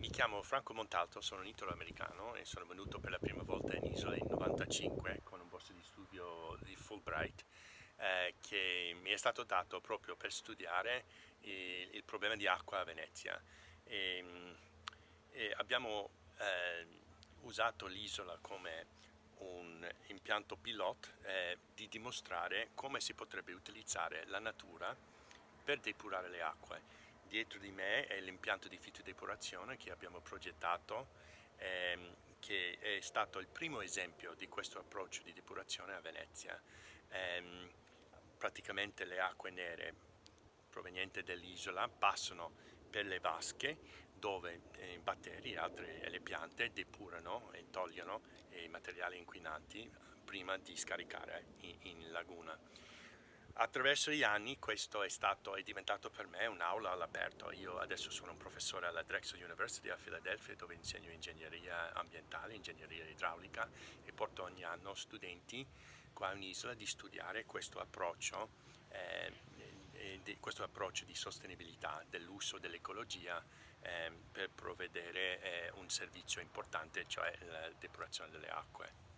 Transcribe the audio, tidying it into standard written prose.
Mi chiamo Franco Montalto, sono un italo-americano e sono venuto per la prima volta in isola nel 95 con un borso di studio di Fulbright che mi è stato dato proprio per studiare il problema di acqua a Venezia. E, e abbiamo usato l'isola come un impianto pilot di dimostrare come si potrebbe utilizzare la natura per depurare le acque. Dietro di me è l'impianto di filtrodepurazione che abbiamo progettato, che è stato il primo esempio di questo approccio di depurazione a Venezia. Ehm, Praticamente le acque nere provenienti dall'isola passano per le vasche dove i batteri e le piante depurano e togliono i materiali inquinanti prima di scaricare in laguna. Attraverso gli anni questo è diventato per me un'aula all'aperto. Io adesso sono un professore alla Drexel University a Filadelfia dove insegno ingegneria ambientale, ingegneria idraulica e porto ogni anno studenti qua in isola di studiare questo approccio di sostenibilità dell'uso dell'ecologia per provvedere un servizio importante, cioè la depurazione delle acque.